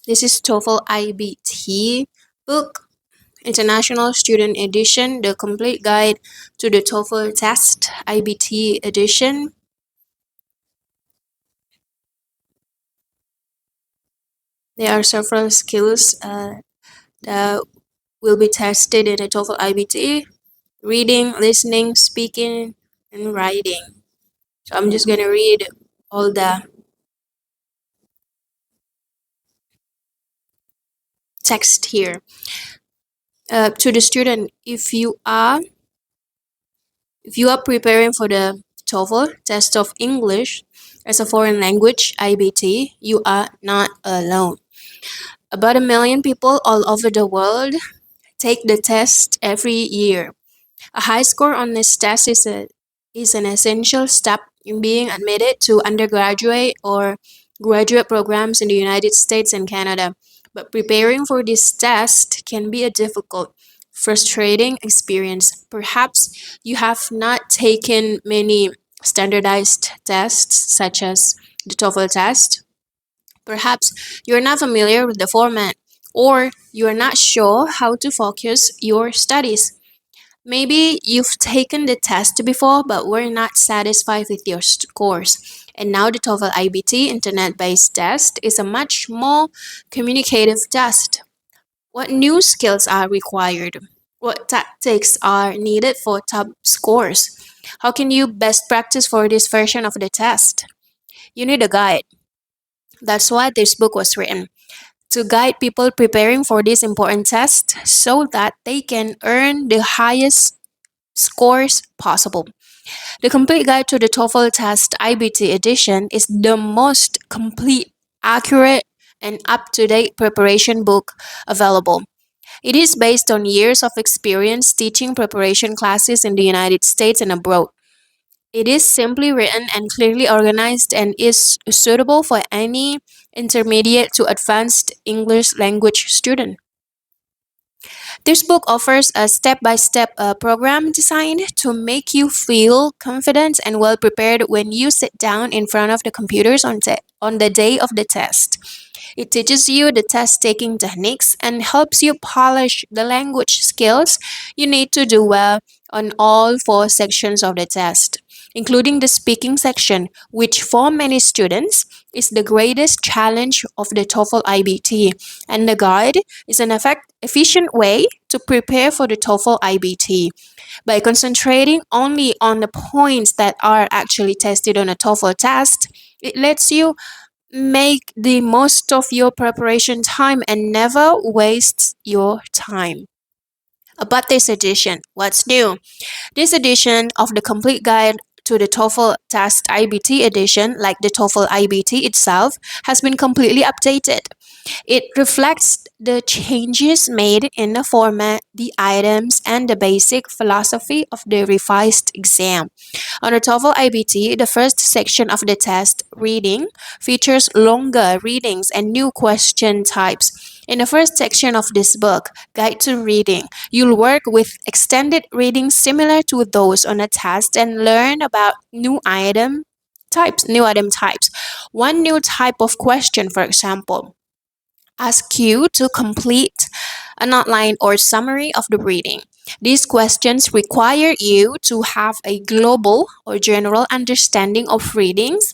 This is TOEFL iBT book, International Student Edition, the complete guide to the TOEFL test, iBT edition. There are several skills that will be tested in the TOEFL iBT: reading, listening, speaking, and writing. So I'm just going to read all the text here. To the student, if you are preparing for the TOEFL test of English as a foreign language (iBT), you are not alone. About 1 million people all over the world take the test every year. A high score on this test is an essential step in being admitted to undergraduate or graduate programs in the United States and Canada. But preparing for this test can be a difficult, frustrating experience. Perhaps you have not taken many standardized tests, such as the TOEFL test. Perhaps you're not familiar with the format, or you're not sure how to focus your studies. Maybe you've taken the test before but were not satisfied with your scores. And now the TOEFL IBT internet based test is a much more communicative test. What new skills are required? What tactics are needed for top scores? How can you best practice for this version of the test? You need a guide. That's why this book was written, to guide people preparing for this important test so that they can earn the highest scores possible. The complete guide to the TOEFL test IBT edition is the most complete, accurate, and up to date preparation book available. It is based on years of experience teaching preparation classes in the United States and abroad. It is simply written and clearly organized and is suitable for any intermediate to advanced English language student. This book offers a step by step program designed to make you feel confident and well prepared when you sit down in front of the computers on the day of the test. It teaches you the test taking techniques and helps you polish the language skills you need to do well on all four sections of the test, including the speaking section, which for many students is the greatest challenge of the TOEFL IBT. And the guide is an efficient way to prepare for the TOEFL IBT. By concentrating only on the points that are actually tested on a TOEFL test, it lets you make the most of your preparation time and never waste your time. About this edition, what's new? This edition of the complete guide to the TOEFL test IBT edition, like the TOEFL IBT itself, has been completely updated. It reflects the changes made in the format, the items, and the basic philosophy of the revised exam. On the TOEFL IBT, the first section of the test, reading, features longer readings and new question types. In the first section of this book, Guide to Reading, you'll work with extended readings similar to those on a test and learn about new item types. One new type of question, for example, ask you to complete an outline or summary of the reading. These questions require you to have a global or general understanding of readings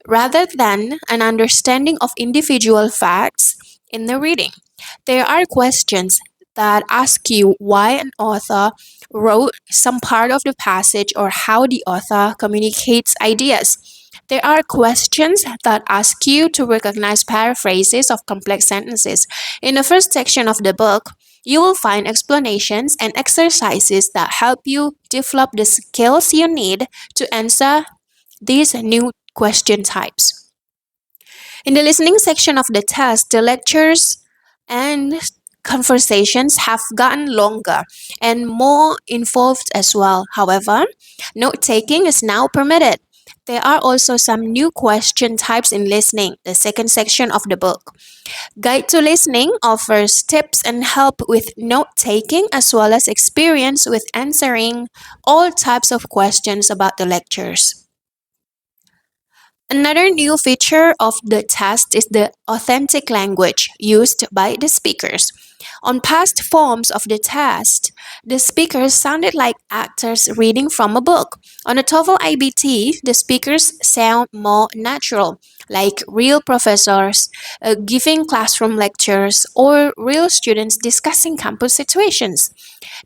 rather than an understanding of individual facts in the reading. There are questions that ask you why an author wrote some part of the passage or how the author communicates ideas. There are questions that ask you to recognize paraphrases of complex sentences. In the first section of the book, you will find explanations and exercises that help you develop the skills you need to answer these new question types. In the listening section of the test, the lectures and conversations have gotten longer and more involved as well. However, note taking is now permitted. There are also some new question types in listening, the second section of the book. Guide to Listening offers tips and help with note taking as well as experience with answering all types of questions about the lectures. Another new feature of the test is the authentic language used by the speakers. On past forms of the test, the speakers sounded like actors reading from a book. On a TOEFL iBT, the speakers sound more natural, like real professors giving classroom lectures or real students discussing campus situations.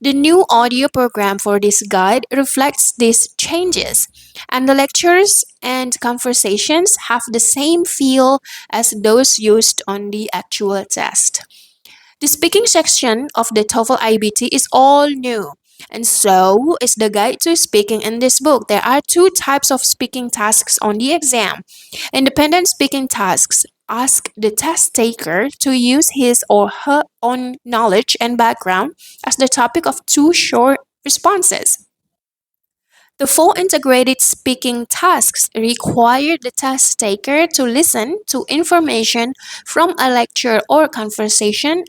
The new audio program for this guide reflects these changes, and the lectures and conversations have the same feel as those used on the actual test. The speaking section of the TOEFL IBT is all new, and so is the guide to speaking in this book. There are two types of speaking tasks on the exam. Independent speaking tasks ask the test taker to use his or her own knowledge and background as the topic of two short responses. The four integrated speaking tasks require the test taker to listen to information from a lecture or conversation,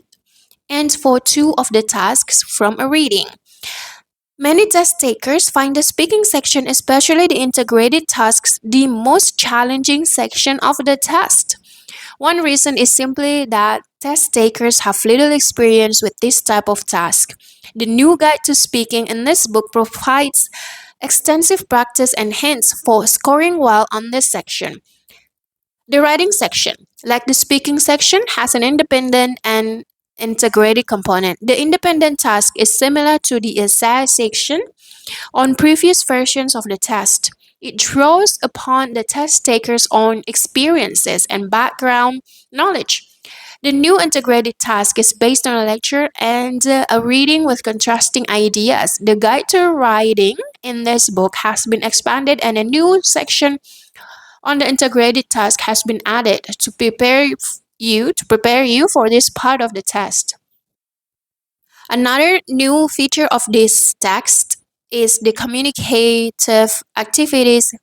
and for two of the tasks from a reading. Many test takers find the speaking section, especially the integrated tasks, the most challenging section of the test. One reason is simply that test takers have little experience with this type of task. The new guide to speaking in this book provides extensive practice and hints for scoring well on this section. The writing section, like the speaking section, has an independent and integrated component. The independent task is similar to the essay section on previous versions of the test. It draws upon the test taker's own experiences and background knowledge. The new integrated task is based on a lecture and a reading with contrasting ideas. The guide to writing in this book has been expanded, and a new section on the integrated task has been added to prepare you for this part of the test. Another new feature of this text is the communicative activities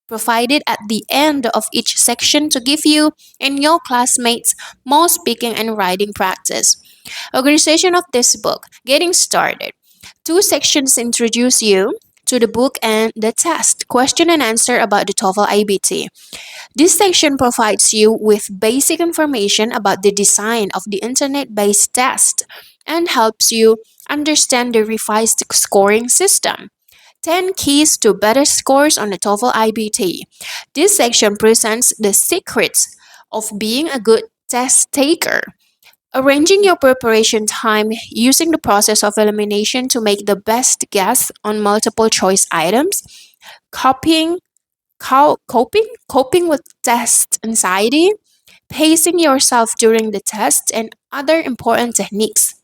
provided at the end of each section to give you and your classmates more speaking and writing practice. Organization of this book. Getting started. Two sections introduce you to the book and the test. Question and answer about the TOEFL IBT. This section provides you with basic information about the design of the internet based test and helps you understand the revised scoring system. 10 keys to better scores on the TOEFL IBT. This section presents the secrets of being a good test taker. Arranging your preparation time using the process of elimination to make the best guess on multiple choice items. Copying coping with test anxiety, pacing yourself during the test, and other important techniques.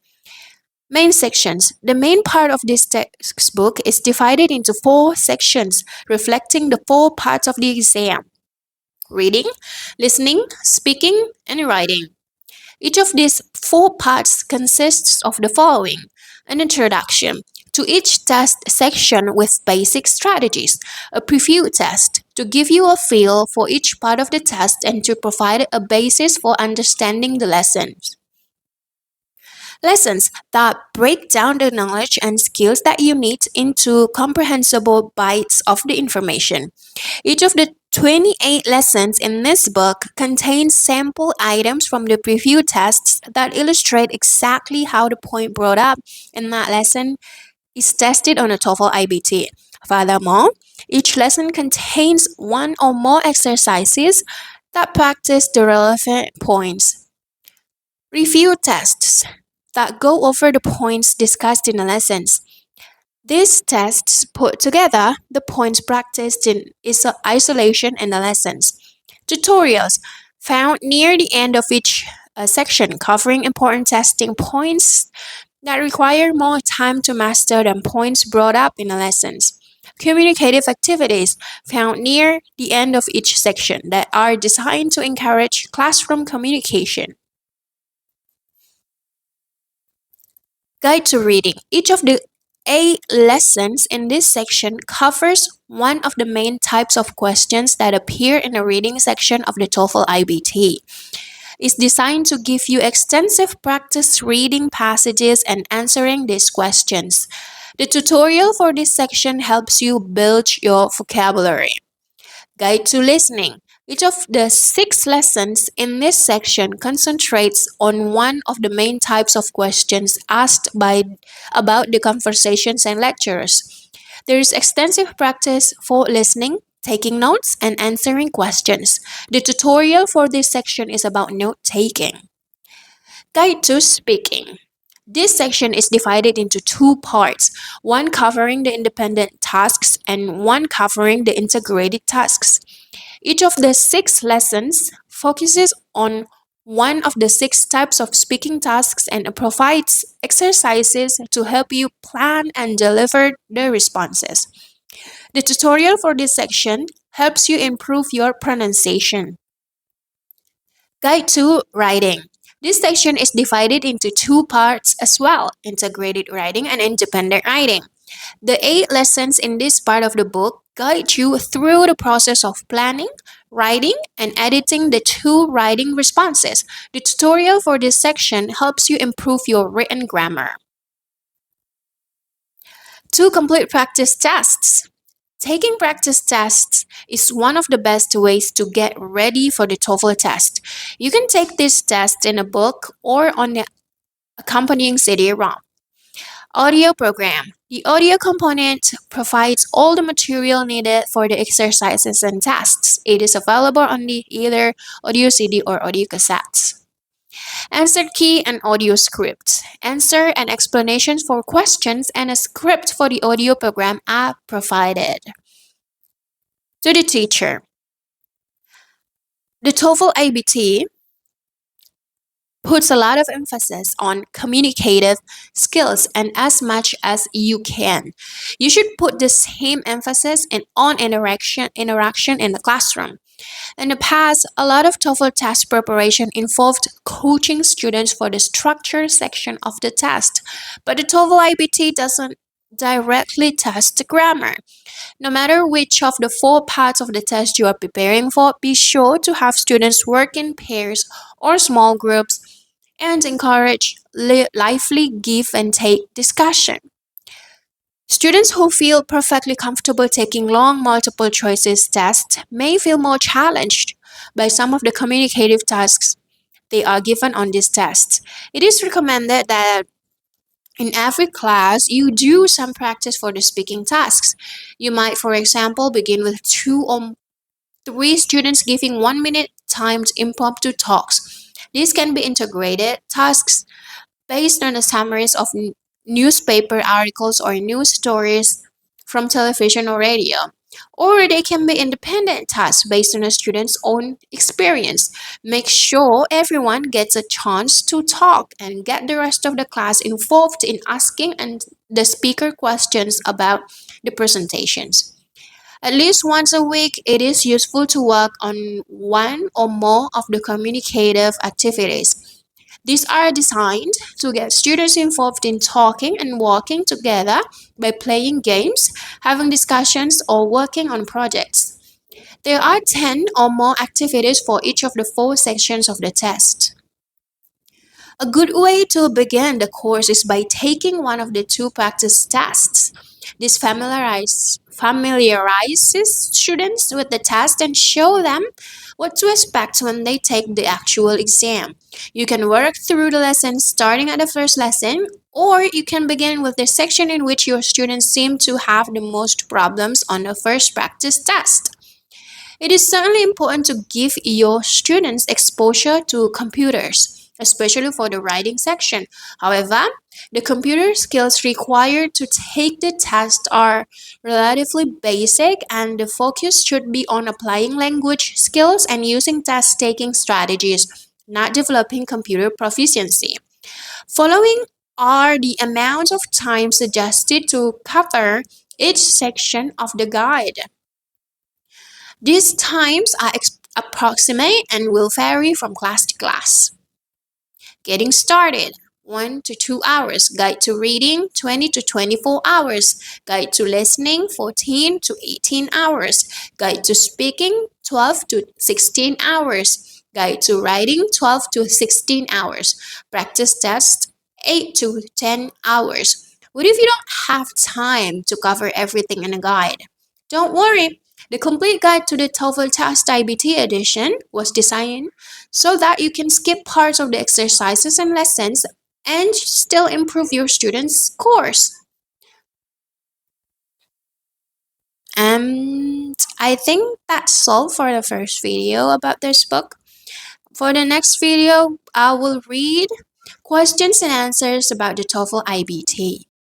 Main sections. The main part of this textbook is divided into four sections, reflecting the four parts of the exam: reading, listening, speaking, and writing. Each of these four parts consists of the following: an introduction to each test section with basic strategies, a preview test to give you a feel for each part of the test and to provide a basis for understanding the lessons. Lessons that break down the knowledge and skills that you need into comprehensible bites of the information. Each of the 28 lessons in this book contains sample items from the preview tests that illustrate exactly how the point brought up in that lesson is tested on a TOEFL IBT. Furthermore, each lesson contains one or more exercises that practice the relevant points. Review tests that go over the points discussed in the lessons. These tests put together the points practiced in isolation in the lessons. Tutorials found near the end of each section covering important testing points that require more time to master than points brought up in the lessons. Communicative activities found near the end of each section that are designed to encourage classroom communication. Guide to reading. Each of the 8 lessons in this section covers one of the main types of questions that appear in the reading section of the TOEFL IBT. It's designed to give you extensive practice reading passages and answering these questions. The tutorial for this section helps you build your vocabulary. Guide to listening. Each of the six lessons in this section concentrates on one of the main types of questions asked about the conversations and lectures. There is extensive practice for listening, taking notes, and answering questions. The tutorial for this section is about note taking. Guide to speaking. This section is divided into two parts, one covering the independent tasks and one covering the integrated tasks. Each of the six lessons focuses on one of the six types of speaking tasks and provides exercises to help you plan and deliver the responses. The tutorial for this section helps you improve your pronunciation. Guide to writing. This section is divided into two parts as well, integrated writing and independent writing. The eight lessons in this part of the book guide you through the process of planning, writing, and editing the two writing responses. The tutorial for this section helps you improve your written grammar. Two complete practice tests. Taking practice tests is one of the best ways to get ready for the TOEFL test. You can take this test in a book or on the accompanying CD-ROM. Audio program. The audio component provides all the material needed for the exercises and tests. It is available on the either audio CD or audio cassettes. Answer key and audio script. Answer and explanations for questions and a script for the audio program are provided. To the teacher. The TOEFL iBT puts a lot of emphasis on communicative skills and as much as you can. You should put the same emphasis on interaction in the classroom. In the past, a lot of TOEFL test preparation involved coaching students for the structure section of the test, but the TOEFL iBT doesn't directly test the grammar. No matter which of the four parts of the test you are preparing for, be sure to have students work in pairs or small groups and encourage lively give and take discussion. Students who feel perfectly comfortable taking long multiple choices tests may feel more challenged by some of the communicative tasks they are given on this test. It is recommended that in every class, you do some practice for the speaking tasks. You might, for example, begin with two or three students giving 1 minute timed impromptu talks. These can be integrated tasks based on the summaries of newspaper articles or news stories from television or radio. Or they can be independent tasks based on a student's own experience. Make sure everyone gets a chance to talk and get the rest of the class involved in asking and the speaker questions about the presentations. At least once a week, it is useful to work on one or more of the communicative activities. These are designed to get students involved in talking and working together by playing games, having discussions, or working on projects. There are 10 or more activities for each of the four sections of the test. A good way to begin the course is by taking one of the two practice tests. This familiarizes students with the test and show them what to expect when they take the actual exam. You can work through the lessons starting at the first lesson, or you can begin with the section in which your students seem to have the most problems on the first practice test. It is certainly important to give your students exposure to computers, especially for the writing section. However, the computer skills required to take the test are relatively basic, and the focus should be on applying language skills and using test taking strategies, not developing computer proficiency. Following are the amounts of time suggested to cover each section of the guide. These times are approximate and will vary from class to class. Getting started 1 to 2 hours. Guide to reading 20 to 24 hours. Guide to listening 14 to 18 hours. Guide to speaking 12 to 16 hours. Guide to writing 12 to 16 hours. Practice test 8 to 10 hours. What if you don't have time to cover everything in a guide? Don't worry. The complete guide to the TOEFL test IBT edition was designed so that you can skip parts of the exercises and lessons and still improve your students' scores. And I think that's all for the first video about this book. For the next video, I will read questions and answers about the TOEFL IBT.